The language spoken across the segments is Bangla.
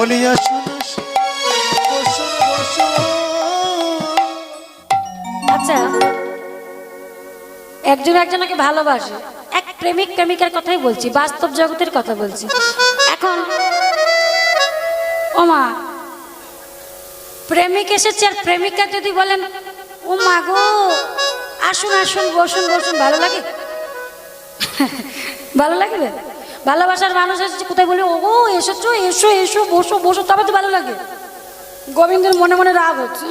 বলি আসুন আসুন, বসুন বসুন। আচ্ছা, একজন একজনকে ভালোবাসে, এক প্রেমিক প্রেমিকার কথাই বলছি, বাস্তব জগতের কথা বলছি। এখন ও মা, প্রেমিক এসেছে আর প্রেমিকা যদি বলেন ও মা গো আসুন আসুন বসুন বসুন, ভালো লাগে? ভালো লাগবে? ভালোবাসার মানুষ এসেছে কোথায় বলে ও গো এসেছো, এসো এসো বসো বসো, তবে তো ভালো লাগে। গোবিন্দের মনে মনে রাগ হচ্ছে,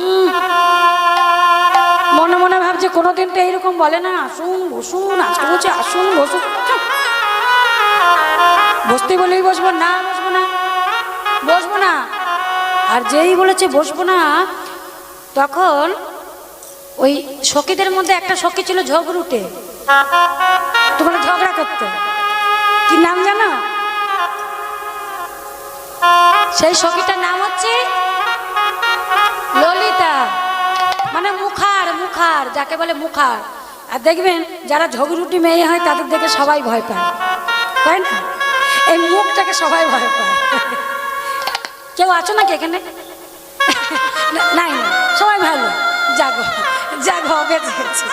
মনে মনে ভাবছে কোনোদিন তো এইরকম বলে না আসুন বসুন, আজকে বলছে আসুন বসুন। বসতে বলেই বসবো না, বসবো না, বসবো না। আর যেই বলেছে বসবো না, তখন ওই সখীদের মধ্যে একটা সখী ছিল ঝগড়ুটে, তোমার ঝগড়া করতে। কি নাম জানো? সেই সখীটার নাম হচ্ছে ললিতা, মানে মুখার, মুখার যাকে বলে মুখার। আর দেখবেন যারা ঝগড়ুটি মেয়ে হয় তাদের দেখে সবাই ভয় পায়, তাই না? এই মুখটাকে সবাই ভয় পায়। কেউ আছো নাকি এখানে? নাই না, সবাই ভালো। জাগো জাগো, বেঁচে গেছে।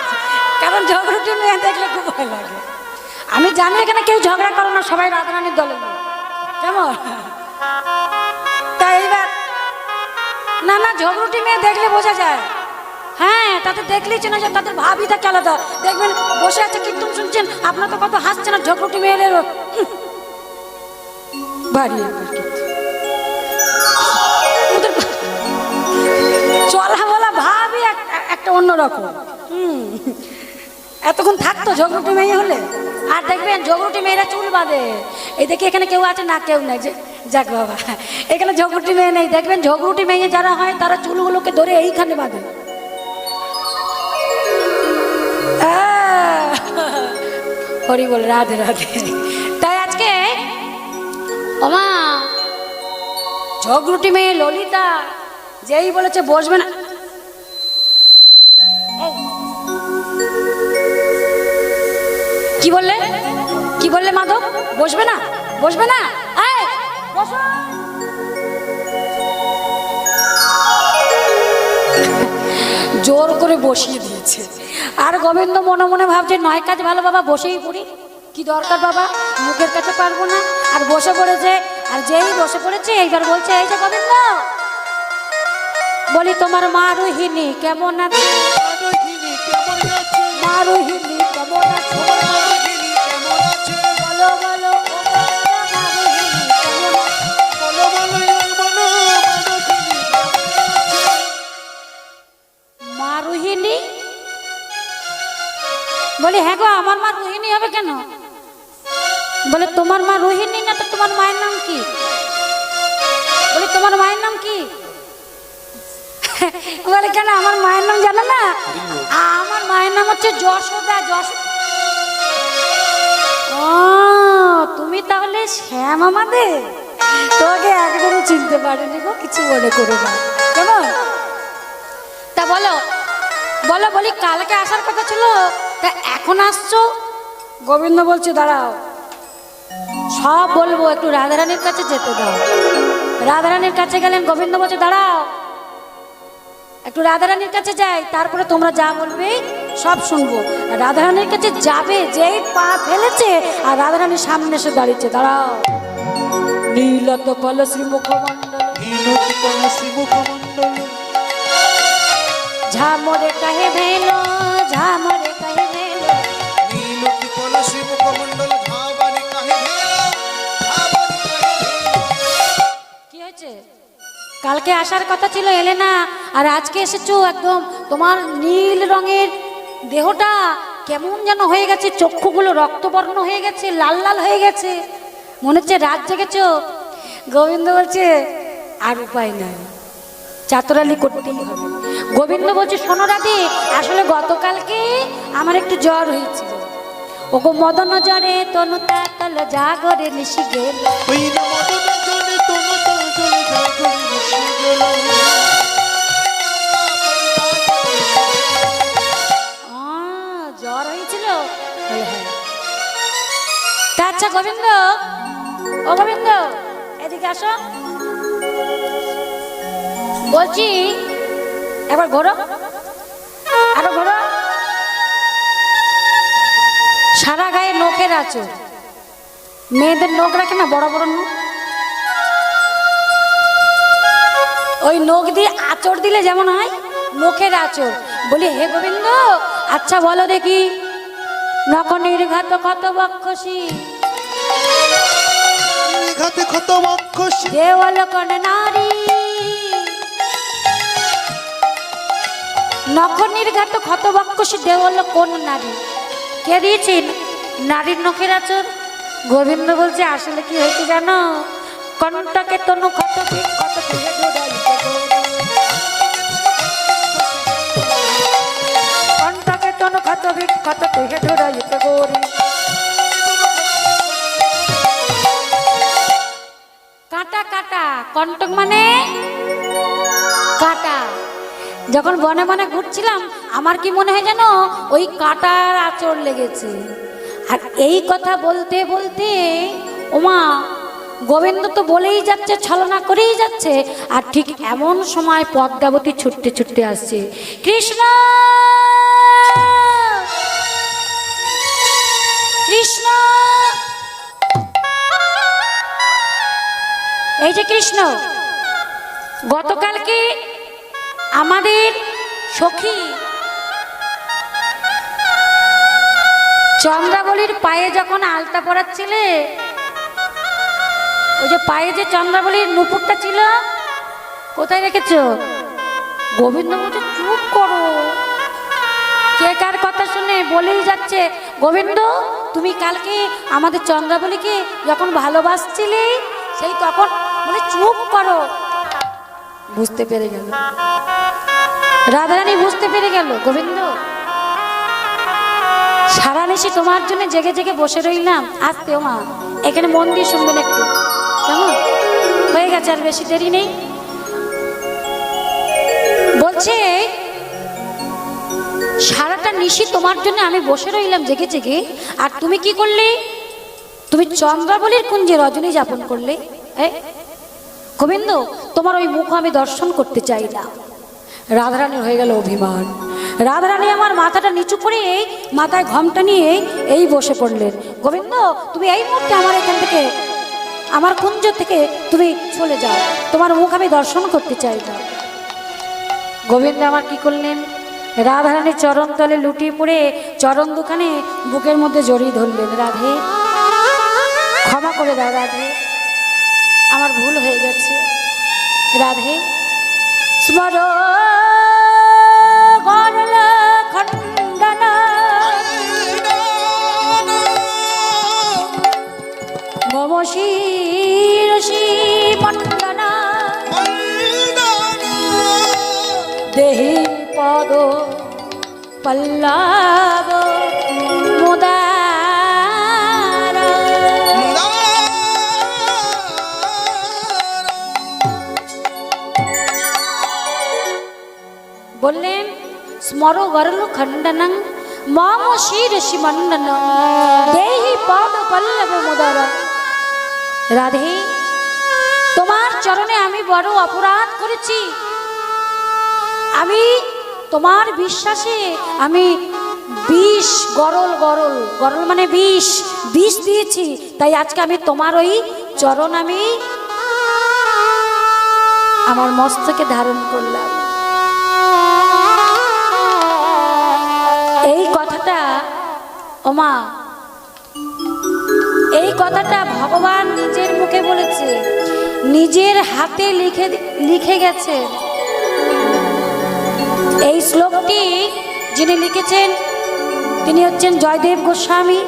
কারণ ঝগড়ুটি মেয়ে দেখলে খুব ভয় লাগে। আমি জানি এখানে কেউ ঝগড়া করো না, সবাই রাধারানীর দলের লোক, কেমন? তাই এইবার না না, ঝগড়ুটি মেয়ে দেখলে বোঝা যায়। হ্যাঁ, তাতে দেখলেই চেনা যায়, তাদের ভাবই থাকে আলাদা। দেখবেন বসে আছে কীর্তন শুনছেন, আপনার তো কত হাসছে না, ঝগড়ুটি মেয়ে এলো বাড়ি চলা বলা ভাবই একটা অন্যরকম। এতক্ষণ থাকতো ঝগড়ুটি মেয়ে হলে। আর দেখবেন ঝগড়ুটি মেয়েরা চুল বাঁধে। এই দেখি এখানে কেউ আছে না? কেউ নাই। যে যাক বাবা, এখানে ঝগড়ুটি মেয়ে নেই। দেখবেন ঝগড়ুটি মেয়ে যারা হয় তারা চুলগুলোকে ধরে এইখানে বাঁধে। হরি বল, রাধে রাধে। তাই আজকে ওমা ঝগড়ুটি মেয়ে ললিতা যেই বলেছে বসবে না, কি বললে? কি বললে মাধব? বসবে না, বসবে না, বসো। জোর করে বসিয়ে দিয়েছে। আর গোবিন্দ মনে মনে ভাবছে নয় কাজ ভালো বাবা, বসেই পড়ি, কি দরকার বাবা, মুখের কাছে পারবো না। আর বসে পড়েছে। আর যেই বসে পড়েছে এইবার বলছে এই যে গোবিন্দ বলি তোমার মা রোহিণী কেমন আছে? মা রোহিণী কেমন আছে? বলো বলো মা রোহিণী। বলি হ্যাঁ গো, আমার মা রোহিণী হবে কেন? বলে তোমার মা রোহিণী না তো তোমার মায়ের নাম কি? বলে তোমার মায়ের নাম কি? বলে কেন আমার মায়ের নাম জানো না? আমার মায়ের নাম হচ্ছে যশোদা। ও তুমি তাহলে শ্যাম আমাদের? তোকে একদমই চিনতে পারিনি গো, কিছু মনে করো না, কেমন? তা বলো বলো। বলি কালকে আসার কথা ছিল, তা এখন আসছো? গোবিন্দ বলছে দাঁড়াও, সব বলবো, একটু রাধারানীর কাছে যেতে দাও। রাধারানীর কাছে গেলেন। গোবিন্দ বলছে দাঁড়াও, একটু রাধারানীর কাছে যাই, তারপরে তোমরা যা বলবে সব শুনবো। রাধারানীর কাছে যাবে, যেই পা ফেলেছে আর রাধারানীর সামনে এসে দাঁড়িয়েছে। দাঁড়াও। নীলত কলশ্রী মুখমণ্ডল, ঝামরে কাহে ভেলো, ঝামরে কাহে ভেলো, নীলত কলশ্রী মুখমণ্ডল, ঝামরে কাহে ভেলো, ঝামরে কাহে ভেলো। কি হয়েছে? কালকে আসার কথা ছিল, এলে না, আর আজকে এসেছো। একদম তোমার নীল রঙের দেহটা কেমন যেন হয়ে গেছে, চক্ষুগুলো রক্তবর্ণ হয়ে গেছে, লাল লাল হয়ে গেছে, মনে হচ্ছে রাত জেগেছো। গোবিন্দ বলছে আর উপায় নাই, চাতরালি করতেই হবে। গোবিন্দ বলছে শোনো রাধে, আসলে গতকালকে আমার একটু জ্বর হয়েছিল। ওগো মদন জ্বরে তনু তাল জাগরে নিশি গেল। জ্বর হয়েছিল। তা আচ্ছা গোবিন্দ, ও গোবিন্দ এদিকে আসো। বলছি একবার ঘোরো, আরো ঘোরো। সারা গায়ে নখের আঁচড়, মেয়েদের নখ রাখে না বড় বড় নখ, ওই নখ দিয়ে আঁচড় দিলে যেমন হয় নখের আঁচড়। বলি হে গোবিন্দ, আচ্ছা বলো দেখি, নখ নির্ঘাত কত বক্ষসী, নির্ঘাতে কত বক্ষসী, দেওয়াল কোন নারী। নখ নির্ঘাত ক্ষত বক্ষসী, দেওয়াল কোন নারী? কে দিয়েছেন নারীর নখের আঁচড়? গোবিন্দ বলছে আসলে কি হয়েছে জানো, কণ্ঠকে তনু ক্ষত কত কণ্ঠকে তনু ক্ষত কত তুহে ধরাইতে গৌরী। কাটা কাটা, কণ্টক মানে কাটা। যখন বনে বনে ঘুরছিলাম আমার কি মনে হয় জানো, ওই কাটার আঁচড় লেগেছে। আর এই কথা বলতে বলতে ওমা গোবিন্দ তো বলেই যাচ্ছে, ছলনা করেই যাচ্ছে, আর ঠিক এমন সময় পদ্মাবতী ছুটতে ছুটতে আসছে। কৃষ্ণ কৃষ্ণ, এই যে কৃষ্ণ, গতকালকে আমাদের সখী চন্দ্রাবলীর পায়ে যখন আলতা পরাচ্ছিলে, ওই যে পায়ে যে চন্দ্রাবলীর নুপুরটা ছিল কোথায় রেখেছ? গোবিন্দ বলছে চুপ করো, কে কার কথা শুনে বলেই যাচ্ছে। গোবিন্দ তুমি কালকে আমাদের চন্দ্রাবলীকে যখন ভালোবাসছিলে সেই তখন, বলে চুপ করো। বুঝতে পেরে গেল, রাধারানী বুঝতে পেরে গেল, গোবিন্দ সারা নিশি তোমার জন্য জেগে জেগে বসে রইলাম। আসতে মা, এখানে মন দিয়ে শুনবেন একটু, কেমন হয়ে গেছে, আর বেশি দেরি নেই। বলছে সারাটা নিশি তোমার জন্য আমি বসে রইলাম জেগে জেগে, আর তুমি কি করলে? তুমি চন্দ্রাবলীর কুঞ্জে রজনী যাপন করলে। গোবিন্দ তোমার ওই মুখ আমি দর্শন করতে চাই না। রাধারানীর হয়ে গেল অভিমান। রাধারানী আমার মাথাটা নিচু করে মাথায় ঘমটা নিয়ে এই বসে পড়লেন। গোবিন্দ তুমি এই মুহূর্তে আমার এখান থেকে, আমার কুঞ্জ থেকে তুমি চলে যাও, তোমার মুখ আমি দর্শন করতে চাই না। গোবিন্দ আমার কি করলেন, রাধারানীর চরণ তলে লুটিয়ে পড়ে চরণ দুখানে বুকের মধ্যে জড়িয়ে ধরলেন। রাধে ক্ষমা করে দাও, রাধে আমার ভুল হয়ে গেছে। রাধে স্মর গরল খণ্ডন মম শিরসি মণ্ডন দেহি পদ পল্লব মুদার। বললেন স্মর গরল খণ্ডনং মম শিরসি মণ্ডন দেহি পদ পল্লব মুদার। রাধে তোমার চরণে আমি বড় অপরাধ করেছি, আমি তোমার বিশ্বাসে আমি বিষ, গরল গরল গরল মানে বিষ, বিষ দিয়েছি, তাই আজকে আমি তোমার ওই চরণ আমি আমার মস্তকে ধারণ করলাম। এই কথাটা ওমা, এই কথাটা ভগবান নিজের মুখে বলেছে, নিজের হাতে লিখে গেছে। এই শ্লোকটি যিনি লিখেছেন তিনি হচ্ছেন জয়দেব গোস্বামী।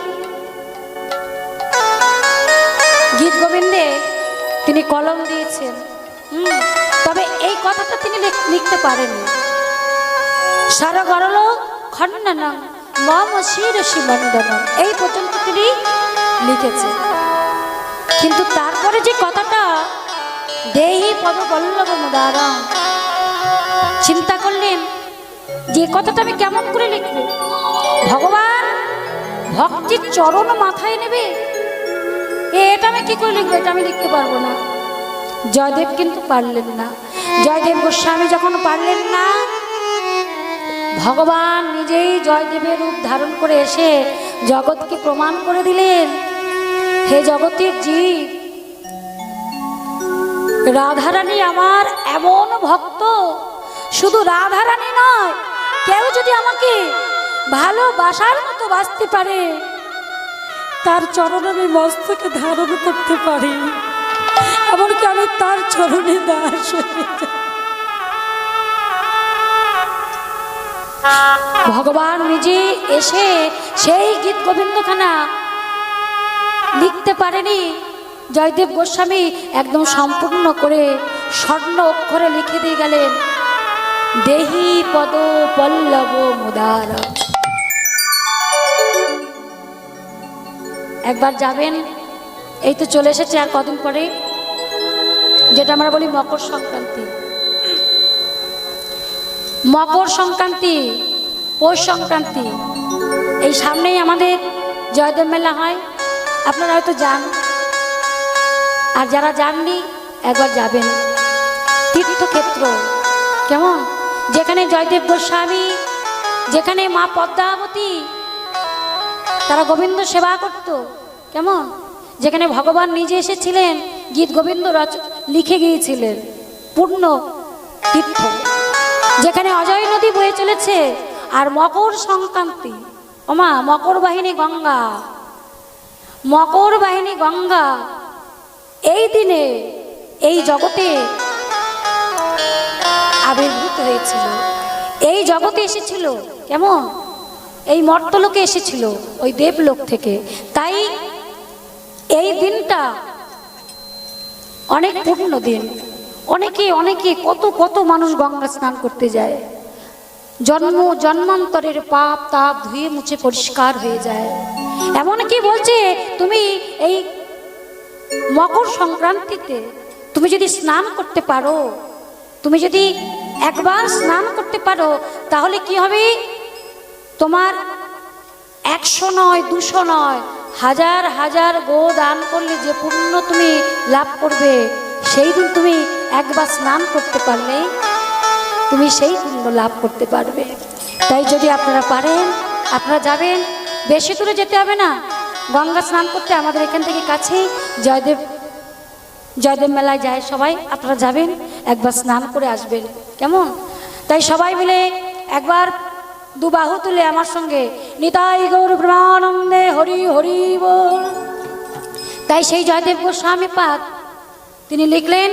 গীত গোবিন্দে তিনি কলম দিয়েছেন, তবে এই কথাটা তিনি লিখতে পারেননি। সার গরল খণ্ডন মম শিরসি মণ্ডন, এই পর্যন্ত তিনি লিখেছেন। কিন্তু তারপরে যে কথাটা দেহি পদ পল্লব মুদারম, চিন্তা করলেন যে কথাটা আমি কেমন করে লিখব? ভগবান ভক্তির চরণ মাথায় নেবে, এটা আমি কি করে লিখবো? এটা আমি লিখতে পারবো না। জয়দেব কিন্তু পারলেন না। জয়দেব গোস্বামী যখন পারলেন না, ভগবান নিজেই জয়দেবের রূপ ধারণ করে এসে জগৎকে প্রমাণ করে দিলেন, হে জগতের জীব, রাধারানী আমার এমন ভক্ত, শুধু রাধারানী নয়, কেউ যদি আমাকে ভালোবাসার মতো বাঁচতে পারে, তার চরণে আমি মস্তকে ধারণ করতে পারি, এমনকি আমি তার চরণে দাস হয়ে যাই। ভগবান নিজে এসে সেই গীত গোবিন্দখানা লিখতে পারেনি, জয়দেব গোস্বামী একদম সম্পূর্ণ করে স্বর্ণ অক্ষরে লিখে দিয়ে গেলেন, দেহি পদ পল্লব মুদার। একবার যাবেন, এই তো চলে এসেছে আর কদিন পরে, যেটা আমরা বলি মকর সংক্রান্তি। মকর সংক্রান্তি, পৌষ সংক্রান্তি, এই সামনেই আমাদের জয়দেব মেলা হয়। আপনারা হয়তো যান, আর যারা যাননি একবার যাবেন। তীর্থক্ষেত্র কেমন, যেখানে জয়দেব গোস্বামী, যেখানে মা পদ্মাবতী তারা গোবিন্দ সেবা করত, কেমন, যেখানে ভগবান নিজে এসেছিলেন, গীত গোবিন্দ লিখে গিয়েছিলেন, পূর্ণ তীর্থ, যেখানে অজয় নদী বয়ে চলেছে। আর মকর সংক্রান্তি, ওমা মকর বাহিনী গঙ্গা, মকর বাহিনী গঙ্গা এই দিনে এই জগতে আবির্ভূত হয়েছিল, এই জগতে এসেছিল, কেমন, এই মর্তলোকে এসেছিল ওই দেবলোক থেকে। তাই এই দিনটা অনেক পূর্ণ দিন। অনেকে অনেকে কত কত মানুষ গঙ্গা স্নান করতে যায়, জন্মান্তরের পাপ তাপ ধুয়ে মুছে পরিষ্কার হয়ে যায়। এমনকি বলছে, তুমি এই মকর সংক্রান্তিতে তুমি যদি স্নান করতে পারো, তুমি যদি একবার স্নান করতে পারো, তাহলে কি হবে, তোমার 100 নয় 200 নয়, হাজার হাজার গো দান করলে যে পুণ্য তুমি লাভ করবে, সেই দিন তুমি একবার স্নান করতে পারলে তুমি সেই পুণ্য লাভ করতে পারবে। তাই যদি আপনারা পারেন, আপনারা যাবেন, বেশি দূরে যেতে হবে না, গঙ্গা স্নান করতে আমাদের এখান থেকে কাছেই জয়দেব মেলায় যায় সবাই। আপনারা যাবেন, একবার স্নান করে আসবেন, কেমন। তাই সবাই মিলে একবার দুবাহু তুলে আমার সঙ্গে নিতাই গৌর প্রেমানন্দে হরি হরি বল। তাই সেই জয়দেব গোস্বামী পাদ তিনি লিখলেন,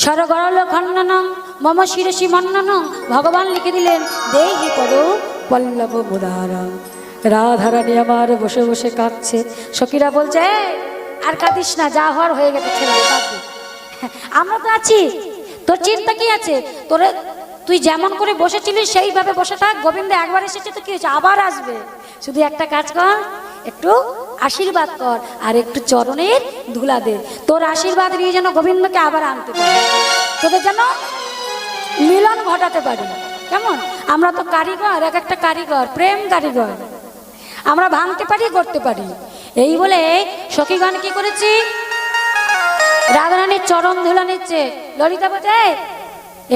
সরগরল খণ্ডনম মম শিরসি মন্ননম। ভগবান লিখে দিলেন, দেহি পদ পল্লব মুদারা। রাধারানী আমার বসে বসে কাঁদছে। সখীরা বলছে, আর কাঁদিস না, যা হওয়ার হয়ে গেছে, ছেলে কাঁদবে, আমরা তো আছি, তোর চিন্তা কি আছে, তোরে তুই যেমন করে বসেছিলিস সেইভাবে বসে থাক। গোবিন্দ একবার এসেছে তো কি হয়েছে, আবার আসবে। শুধু একটা কাজ কর, একটু আশীর্বাদ কর আর একটু চরণের ধুলা দে। তোর আশীর্বাদ নিয়ে যেন গোবিন্দকে আবার আনতে পারি, তোদের যেন মিলন ঘটাতে পারি, কেমন। আমরা তো কারিগর, এক একটা কারিগর, প্রেম কারিগর, আমরা ভাঙতে পারি, করতে পারি। এই বলে সখীগণ কি করেছি, রাধারানীর চরণ ধুলা নিচ্ছে। ললিতা বলছে,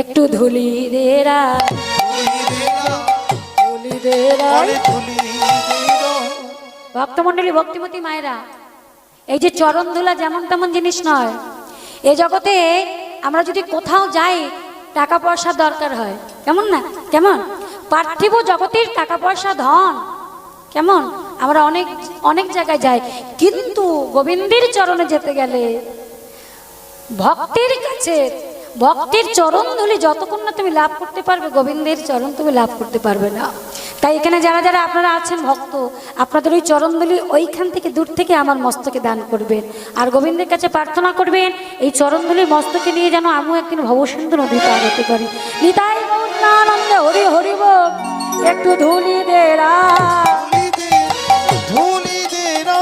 একটু ধুলি দে রা, ধুলি দে রা। ভক্তমণ্ডলী, ভক্তিমতী মায়েরা, এই যে চরণ ধুলা যেমন তেমন জিনিস নয়। এ জগতে আমরা যদি কোথাও যাই, টাকা পয়সা দরকার হয়, কেমন না, কেমন, পার্থিব জগতের টাকা পয়সা ধন, কেমন, আমরা অনেক অনেক জায়গায় যাই, কিন্তু গোবিন্দের চরণে যেতে গেলে, ভক্তের কাছে, ভক্তের চরণ ধুলি যতক্ষণ না তুমি লাভ করতে পারবে, গোবিন্দের চরণ তুমি লাভ করতে পারবে না। তাই এখানে যারা যারা আপনারা আছেন ভক্ত, আপনাদের ওই চরণ ধুলি ওইখান থেকে দূর থেকে আমার মস্তকে দান করবেন, আর গোবিন্দের কাছে প্রার্থনা করবেন, এই চরণ ধুলি মস্তকে নিয়ে যেন আমিও একদিন ভবসিন্ধু নদী পার হতে পারি। নিতাই গৌরানন্দে হরি হরি বল। একটু ধুলি দে রা, ধুলি দে রা,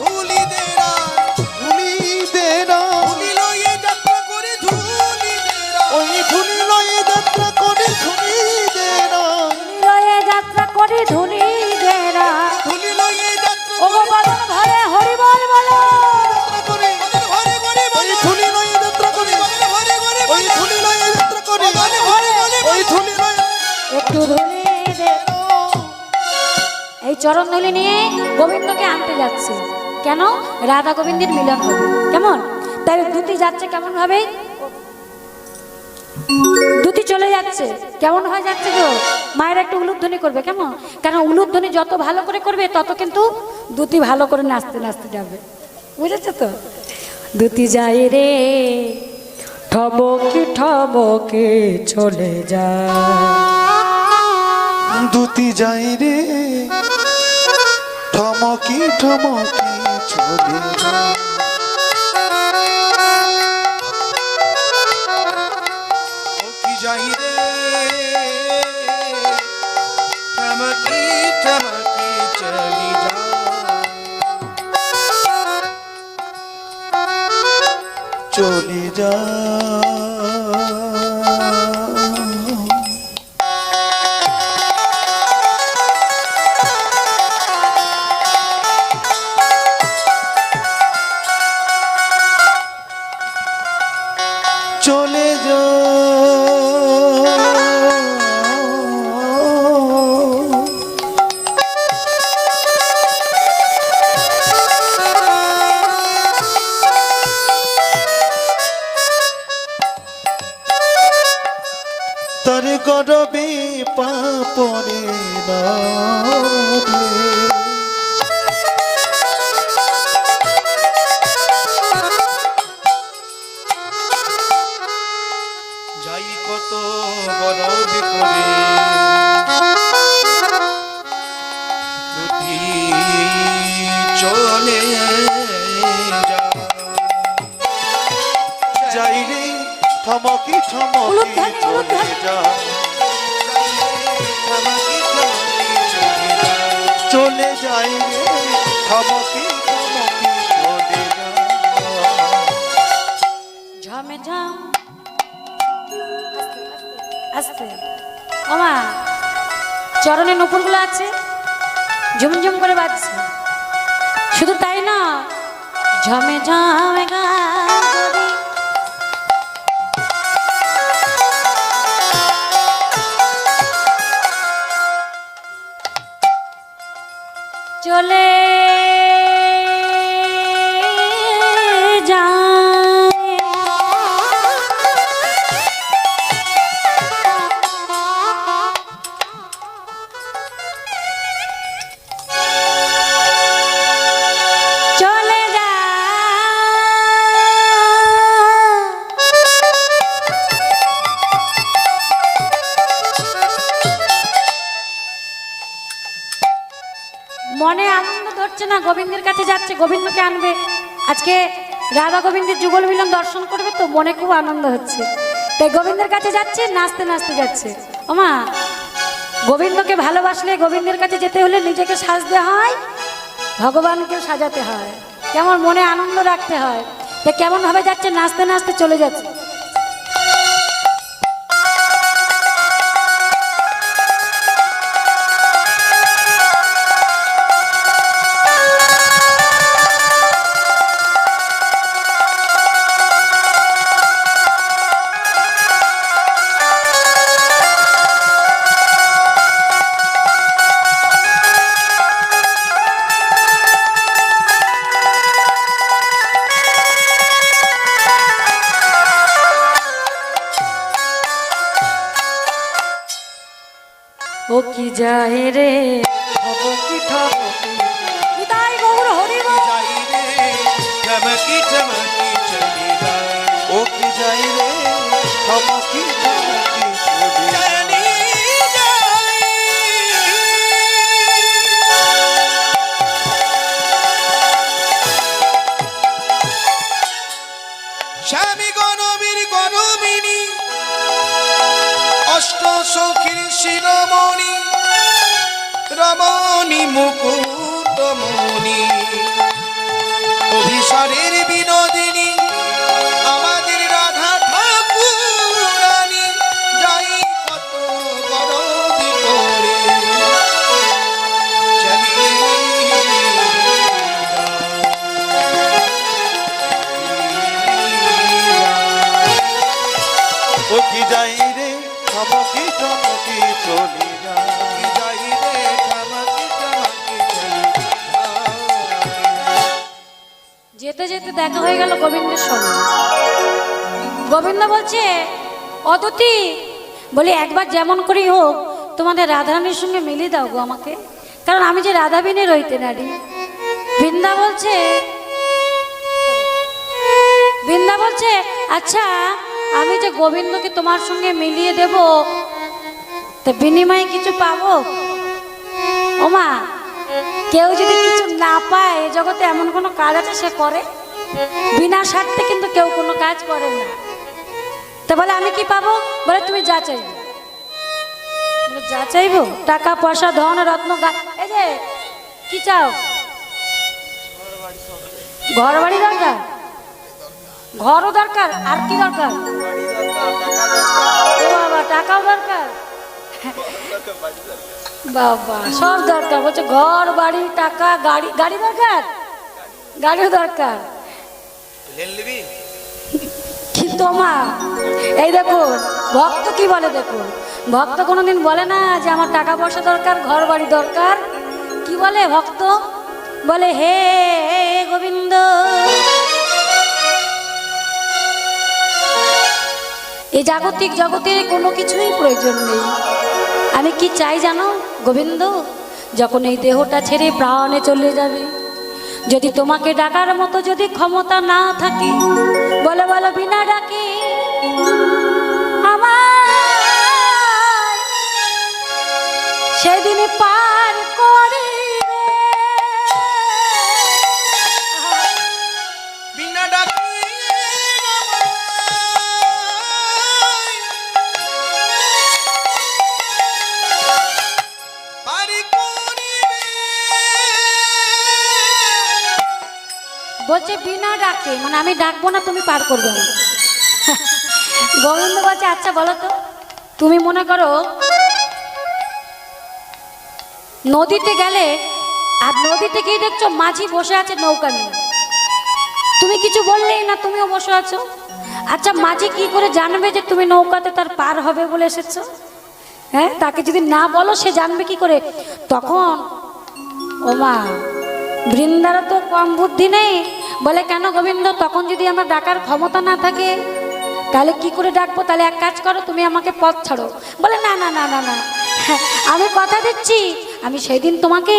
ধুলি দে রা, ধুলি দে রা, ধুলি লয়ে যাত্রা করে ধুলি দে রা, ওই ধুলি লয়ে যাত্রা করে ধুলি দে রা, লয়ে যাত্রা করে ধুলি দে রা, ধুলি লয়ে যাত্রা ওগো বদন ভরে হরি বল বলো, করে ঘরে ঘরে বলে ধুলি লয়ে যাত্রা এই চরণ ধুলি নিয়ে গোবিন্দকে আনতে যাচ্ছে। কেন? রাধা গোবিন্দের মিলন হবে। কেমন? তাই দুটি যাচ্ছে কেমন ভাবে? দুটি চলে যাচ্ছে কেমন হয়ে যাচ্ছে গো? মায়ের একটু উলুধ্বনি করবে। কেমন? কারণ উলুধ্বনি যত ভালো করে করবে তত কিন্তু দুটি ভালো করে নাচতে নাচতে যাবে। বুঝেছো তো? দুটি যায় রে ঠবকে ঠবকে চলে যায়, দুটি যাই রে ঠমকি ঠমকি চলে যায়। দুটি যাই রে ঠমকি ঠমকি চলে যায়। চলে যায়। চলে তার গরবে পাপরে যাই কত গরব করে দুটি চলে যাই রে থমকি থমকি চলে যায়। চলে যাই রে থমকি থমকি চলে যায়। ঝমে ঝম আস্তে ওমা চরণে নূপুরগুলো আছে ঝুমঝুম করে বাজছে। শুধু তাই না, ঝমে ঝমে গান চলে মনে আনন্দ ধরছে না, গোবিন্দের কাছে যাচ্ছে, গোবিন্দকে আনবে। আজকে রাধা গোবিন্দের যুগল মিলন দর্শন করবে তো মনে খুব আনন্দ হচ্ছে, তাই গোবিন্দের কাছে যাচ্ছে, নাচতে নাচতে যাচ্ছে। ওমা গোবিন্দকে ভালোবাসলে গোবিন্দের কাছে যেতে হলে নিজেকে সাজতে হয়, ভগবানকেও সাজাতে হয়, কেমন মনে আনন্দ রাখতে হয়। তা কেমন ভাবে যাচ্ছে? নাচতে নাচতে চলে যাচ্ছে। ও কি যায় রে ঠবকি ঠবকি বিদায় গৌর হরি বল। যাই রে ঠমকি ঠমকি চলে যায়। ও কি যাই রে ঠমকি ঠমকি চলে যায়। স্বামী গণবীর গণবিনী অষ্ট সখীর শিরোমণি রমণী মুকুটমণি অভিসারের বিনোদিনী আমাদের রাধা ঠাকুরানী যাই কত গরব করে চলি ও কি যাই রে ঠমকি ঠমকি চলি যায়। যাই রে ঠমকি ঠমকি দেখা হয়ে গেল গোবিন্দের সঙ্গে। গোবিন্দ বলছে, অদিতি, বলি একবার যেমন করেই হোক তোমাদের রাধারানীর সঙ্গে মিলিয়ে দাও গো আমাকে, কারণ আমি যে রাধাবিনে রইতে নারী। বৃন্দা বলছে আচ্ছা আমি যে গোবিন্দকে তোমার সঙ্গে মিলিয়ে দেব, তা বিনিময়ে কিছু পাবো? ওমা, কেউ যদি কিছু না পায় এ জগতে এমন কোনো কাজ আছে সে করে? বিনা স্বার্থে কিন্তু কেউ কোনো কাজ করে না। তা বলে আমি কি পাবো? বলে তুমি যা চাইবে। যা চাইবো? টাকা পয়সা ধন রত্ন, এই যে কি চাও? ঘর বাড়ি দরকার? ঘরও দরকার, আর কি দরকার? ও বাবা, টাকাও দরকার? বাবা, সব দরকার। বলছে ঘর বাড়ি টাকা গাড়ি, গাড়ি দরকার, গাড়িও দরকার। কিন্তু মা এই দেখুন ভক্ত কি বলে, দেখুন ভক্ত কোনোদিন বলে না যে আমার টাকা পয়সা দরকার, ঘর বাড়ি দরকার। কি বলে ভক্ত? বলে হে গোবিন্দ, এই জাগতিক জগতে কোনো কিছুই প্রয়োজন নেই। আমি কি চাই জানো গোবিন্দ? যখন এই দেহটা ছেড়ে প্রাণে চলে যাবে, যদি তোমাকে ডাকার মতো যদি ক্ষমতা না থাকে, বলে বলো বিনা ডাকে আমার সেদিন পার করে বিনা ডাকে বলছে বিনা ডাকে, মানে আমি ডাকবো না, তুমি পার করবে না। গোবিন্দ বলছে আচ্ছা বলো তো, তুমি মনে করো নদীতে গেলে, আর নদীতে গিয়ে দেখছো মাঝি বসে আছে নৌকা নিয়ে, তুমি কিছু বললেই না, তুমিও বসে আছো। আচ্ছা মাঝি কি করে জানবে যে তুমি নৌকাতে তার পার হবে বলে এসেছো? হ্যাঁ, তাকে যদি না বলো সে জানবে কি করে? তখন ও মা, বৃন্দারও তো কম বুদ্ধি নেই। বলে কেন গোবিন্দ, তখন যদি আমার ডাকার ক্ষমতা না থাকে তাহলে কি করে ডাকবো? তাহলে এক কাজ করো, তুমি আমাকে পথ ছাড়ো। বলে না না না না না, আমি কথা দিচ্ছি আমি সেই দিন তোমাকে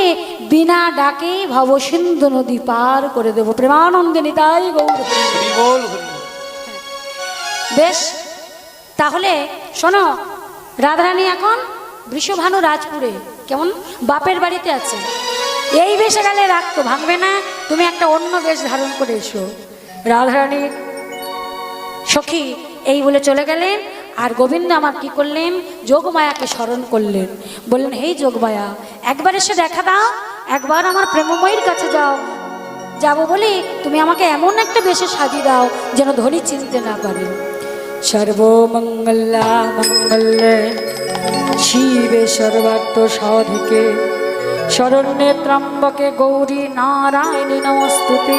বিনা ডাকে ভবসিন্ধু নদী পার করে দেবো। প্রেমানন্দে নিতাই গৌর। বেশ, তাহলে শোনো, রাধারানী এখন বৃষভানু রাজপুরে কেমন বাপের বাড়িতে আছে। এই বেশে গেলে রাগ তো ভাঙবে না, তুমি একটা অন্য বেশ ধারণ করে এসো। রাধারানীর সখী এই বলে চলে গেলেন। আর গোবিন্দ আমার কি করলেন? যোগমায়াকে স্মরণ করলেন। বললেন হেই যোগমায়া, একবার এসে দেখা দাও, একবার আমার প্রেমময়ীর কাছে যাও। যাবো বলি তুমি আমাকে এমন একটা বেশে সাজিয়ে দাও যেন ধনী চিনতে না পারে। সর্বমঙ্গলা মঙ্গলে শিবে সর্বার্থ সাধিকে শরণ্যে ত্রম্বকে গৌরী নারায়ণী নমস্তুতে।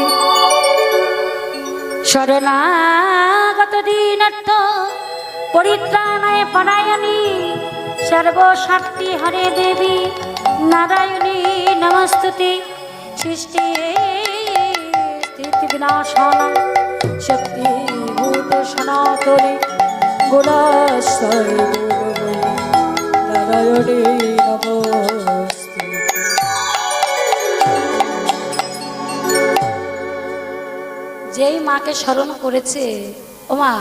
শরণাগত দীনার্থ পরিত্রাণায় পরায়ণী সর্বশক্তি হরে দেবী নারায়ণী নমস্তুতে। সৃষ্টি স্থিতি বিনাশানাং শক্তি ভূত সনাতনী গুণাশ্রয় গুণময়ী নারায়ণী নমস্তে। যেই মাকে স্মরণ করেছে, ও মা,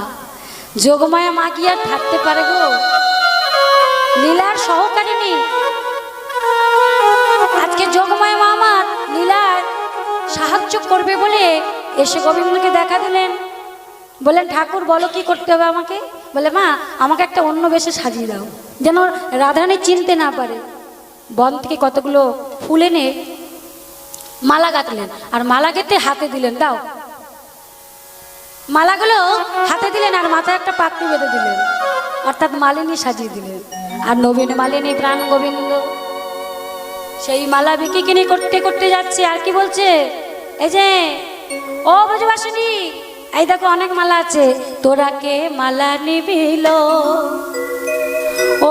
যোগমায়া মা কি আর থাকতে পারে গো? লীলার সহকারিণী। আজকে যোগমায়া মা আমার লীলার সাহায্য করবে বলে এসে গোবিন্দকে দেখা দিলেন। বললেন ঠাকুর বলো কি করতে হবে আমাকে? বলে মা আমাকে একটা অন্য বেশে সাজিয়ে দাও যেন রাধারানী চিনতে না পারে। বন থেকে কতগুলো ফুল এনে মালা গাঁথলেন, আর মালা গেঁথে হাতে দিলেন, দাও। মালাগুলো হাতে দিলেন আর মাথায় একটা পাত্র বেঁধে দিলেন, অর্থাৎ মালিনী সাজিয়ে দিলেন। আর নবীন মালিনী প্রাণ গোবিন্দ সেই মালা বিক্রি কিনে করতে করতে যাচ্ছে। আর কি বলছে? এই যে ও ব্রজবাসিনী, এই দেখো অনেক মালা আছে, তোরা কে মালা নিবিল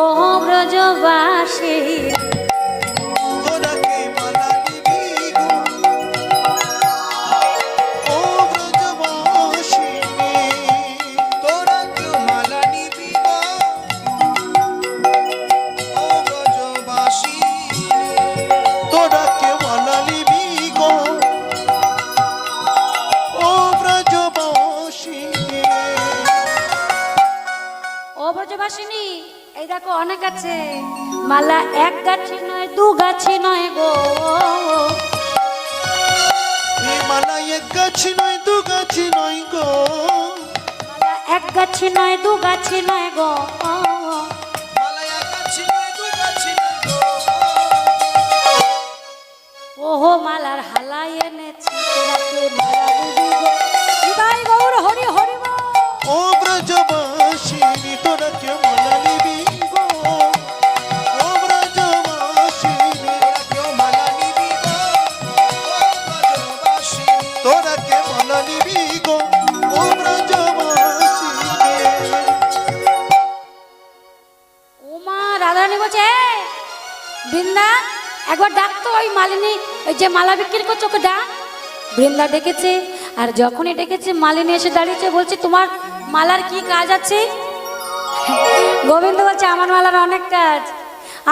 ও ব্রজবাসী। তোরা কে মালা নিবি গো ও ব্রজ দেখো অনেক আছে। মালা এক গাছি নয়, দু গাছি নয় গো। এই মালা এক গাছি নয়, দু গাছি নয় গো। মালা এক গাছি নয়, দু গাছি নয় গো। মালা এক গাছি নয়, দু গাছি নয় গো। ওহো মালার হালাই এনেছি তোরাকে মালা দিবি গো। হৃদয় গৌর হরি হরি বল। ও ব্রজবাসিনী তোরাকে মালা নিবি গো। ও ব্রজবাসিনী তোরাকে মালা নিবি গো। ও ব্রজবাসিনী তোরাকে মালা নিবি গো। ও ব্রজবাসিনী। ওমা রাধারানী বলছে, "এই, বৃন্দা একবার ডাকতো ওই মালিনী, ওই যে মালা বিক্রি করছো ওকে ডাক।" বৃন্দা ডেকেছে, আর যখনই ডেকেছে মালিনী এসে দাঁড়িয়েছে, বলছে তোমার মালার কি কাজ আছে? গোবিন্দ বলছে আমার মালার অনেক কাজ।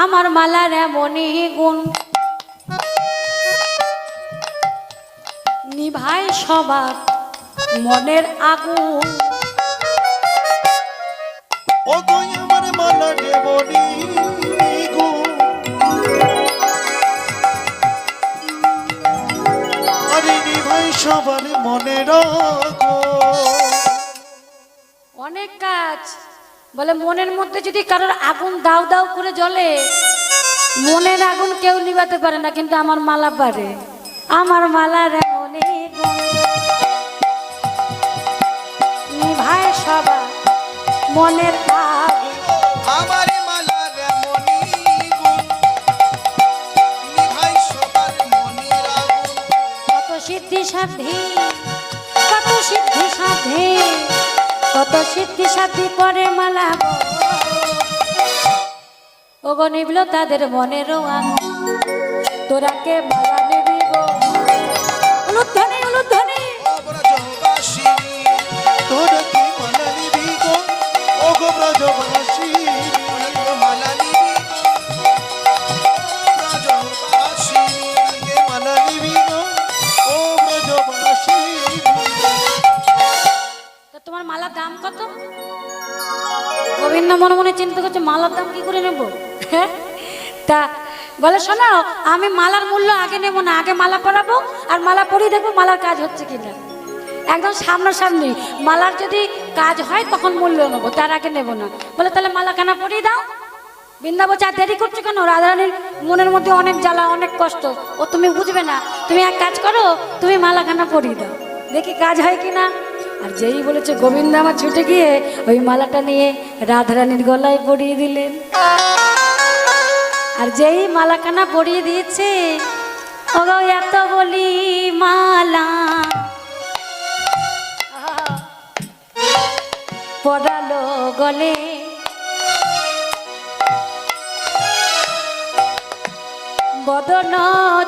আমার মালার এমনই গুণ, নিভায় সবার মনের আগুন। ও গো আমার মালা দেবনি গো। আরে নিভাই সবার মনে রাখো। অনেক কাজ বলে, মনের মধ্যে যদি কারোর আগুন দাউ দাউ করে জ্বলে, মনের আগুন কেউ নিভাতে পারে না, কিন্তু আমার মালা পারে। আমার মালার এমনই গুণ, নিভায় সবার মনের আগুন। আমার মালার এমনই গুণ, নিভাই সবার মনের আগুন। কত সিদ্ধি সাধি, কত সিদ্ধি সাধি, কত সিদ্ধি সাধি পরে মালা গো। ওগো নিবলো তাদের মনেরও আগুন, তোরাকে মালা নিবি গো। উলুধ্বনি উলুধ্বনি। ও ব্রজবাসিনী তোরাকে মালা নিবি গো। ও গো ব্রজবাসিনী তোরাকে মালা নিবি গো। ও ব্রজবাসিনী তোরাকে মালা নিবি গো। ও ব্রজবাসিনী। তা তোমার মালার দাম কত? গোবিন্দ মনে মনে চিন্তা করছে মালার দাম কি করে নেব। তা বলে শোনো, আমি মালার মূল্য আগে নেব না, আগে মালা পরাবো, আর মালা পরিয়ে দেখবো মালার কাজ হচ্ছে কিনা। একদম সামনাসামনি মালার যদি কাজ হয় তখন মূল্য নেবো, তার আগে নেব না। বলে তাহলে মালা কেনা পরিয়ে দাও। বৃন্দা বলছে আর দেরি করছো কেন? রাধারানীর মনের মধ্যে অনেক জ্বালা, অনেক কষ্ট, ও তুমি বুঝবে না। তুমি এক কাজ করো, তুমি মালা কেনা পরিয়ে দাও, দেখি কাজ হয় কিনা। আর যেই বলেছে গোবিন্দ আমার ছুটে গিয়ে ওই মালাটা নিয়ে রাধারানীর গলায় পরিয়ে দিলেন। আর যেই মালাখানা পরিয়ে দিয়েছে, ওগো এত বলি মালা পড়ালো গলে, বদন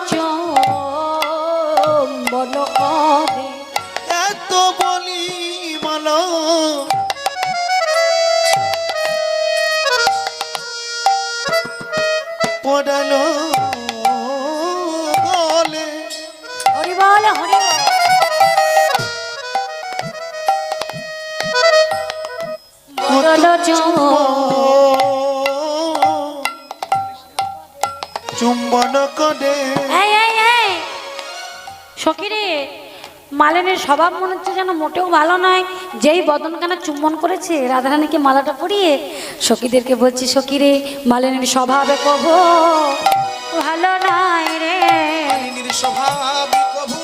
চুম্বন করে। এত বলি মালা পড়ালো গলে। হরি বল হরি বল। বদন চুম্বন করে। এই এই এই সখিরে, মালিনীর স্বভাব মনে হচ্ছে যেন মোটেও ভালো নয়। যেই বদনখানা চুম্বন করেছে রাধারানীকে মালাটা পরিয়ে, সখীদেরকে বলছি সখিরে মালিনীর স্বভাবে কব ভালো নয় রে। মালিনীর স্বভাব কভু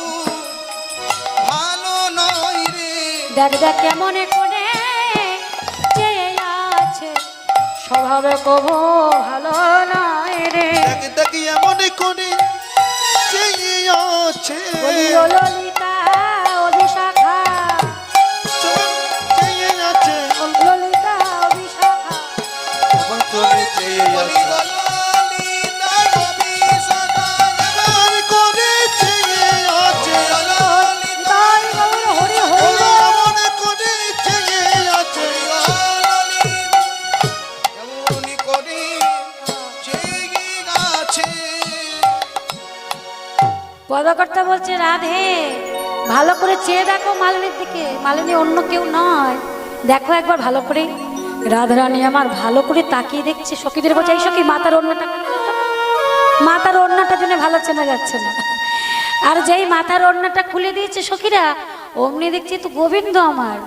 ভালো নয় রে। দেখ দেখ কেমন করে চেয়ে আছে, স্বভাবে কব ভালো নয় রে। দেখ দেখ এমন করে চেয়ে আছে। বলি ও ললিতা ও বিশাখা, চেয়ে আছে। ললিতা ও বিশাখা, এমন করে চেয়ে আছে। এমন করে চেয়ে আছে। তাই গৌর হরি হরি বল। এমন করে চেয়ে আছে। এমন করে চেয়ে আছে। পদকর্তা বলছে রাধে ভালো করে চেয়ে দেখো মালিনীর দিকে, মালিনী অন্য কেউ নয়, দেখো একবার ভালো করে। রাধারানী আমার ভালো করে তাকিয়ে দেখছে, সখীদের বলছে এই সখী মাতার ওড়নাটা খুলে দাও তো। মাতার ওড়নাটা জন্য ভালো চেনা যাচ্ছে না। আর যেই মাথার ওড়নাটা খুলে দিয়েছে সখীরা, অমনি দেখছি তো গোবিন্দ আমার।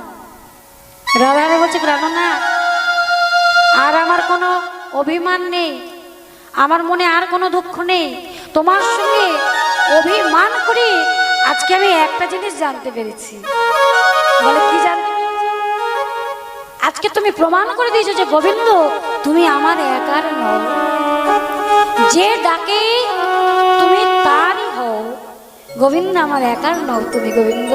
রাধারানী বলছে প্রাণনা, আর আমার কোনো অভিমান নেই, আমার মনে আর কোনো দুঃখ নেই, তোমার সঙ্গে অভিমান করে আজকে আমি একটা জিনিস জানতে পেরেছি। বলে কি জানতে পেরেছি? আজকে তুমি প্রমাণ করে দিয়েছো যে গোবিন্দ তুমি আমার একার নও, যে ডাকে তুমি তারই হও। গোবিন্দ আমার একার নও তুমি গোবিন্দ,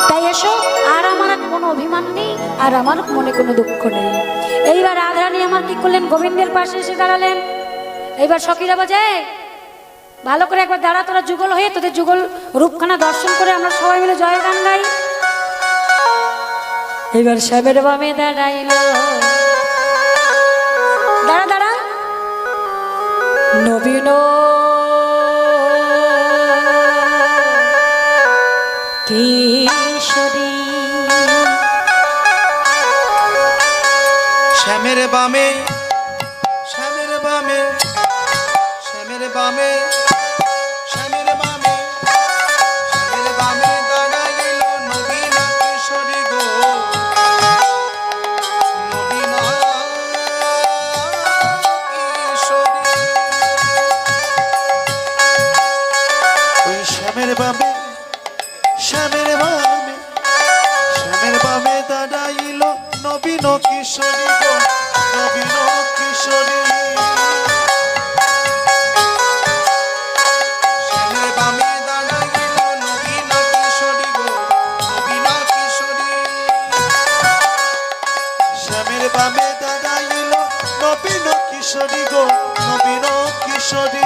তাই এসো, আর আমার কোনো অভিমান নেই, আর আমার মনে কোনো দুঃখ নেই। এইবার রাধারানী আমার কি করলেন, গোবিন্দের পাশে এসে দাঁড়ালেন। এইবার সখীরা বাজে ভালো করে একবার দাঁড়া, তোরা যুগল হয়ে তোদের যুগল রূপখানা দর্শন করে আমরা সবাই মিলে জয় গান গাই। এবার শ্যামের বামে দাঁড়াইল, দাঁড়া দাঁড়া, নবীন কিশোরী। শ্যামের বামে, শ্যামের বামে, শ্যামের বামে, শ্যামের বামে, শ্যামের বামে দাঁড়াইল নবীন কিশোরী গো, নবীন কিশোরী। ওই শ্যামের বামে, শ্যামের বামে, শ্যামের বামে দাঁড়াইল নবীন কিশোরী গো, নবীন কিশোরী। শ্যামের বামে দাঁড়াইল নবীন কিশোরী গো, নবীন কিশোরী। শ্যামের বামে দাঁড়াইল নবীন কিশোরী গো, নবীন কিশোরী।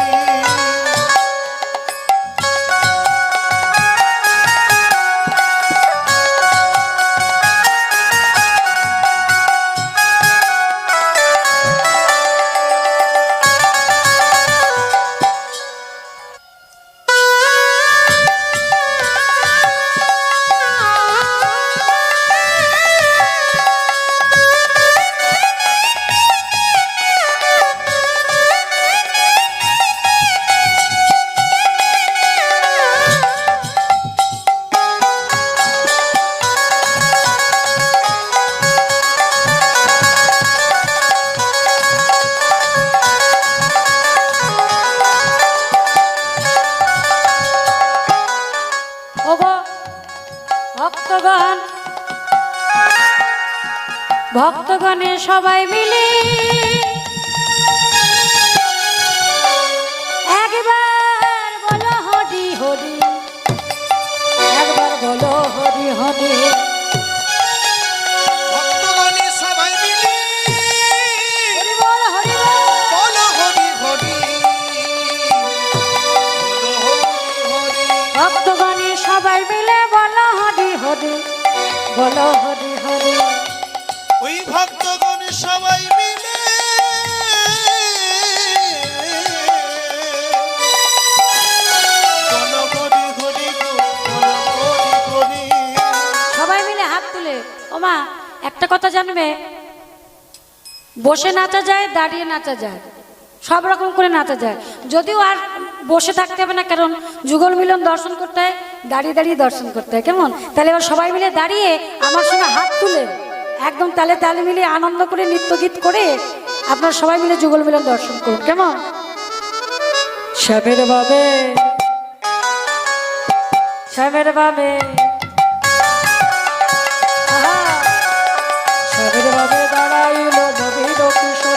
ভক্তগণ, ভক্তগণে সবাই মিলে একবার বলো হরি হরি, একবার বলো হরি হরি। ভক্তগণে সবাই মিলে হরি বল হরি বল, বলো হরি হরি, বলো হরি হরি। ভক্তগণে সবাই মিলে বলো হরি হরি, বলো হরি হরি। ওই ভক্তগণ সবাই মিলে বলো হরি হরি গো, বলো হরি হরি। সবাই মিলে হাত তুলে। ওমা একটা কথা জানবে, বসে নাচা যায়, দাঁড়িয়ে নাচা যায়, সব রকম করে নাচা যায়। যদিও আর বসে থাকতে হবে না, কারণ যুগল মিলন দর্শন করতে হয় দাঁড়িয়ে দাঁড়িয়ে দর্শন করতে হয়। কেমন? তাহলে এবার সবাই মিলে দাঁড়িয়ে আমার সঙ্গে হাত তুলে একদম তালে তালে মিলিয়ে আনন্দ করে নৃত্য গীত করে আপনারা সবাই মিলে যুগল মিলন দর্শন করুন। কেমন? শ্যামের বাবে, শ্যামের বাবে, শ্যামের বাবে দাঁড়াইল নবীন কিশোরী।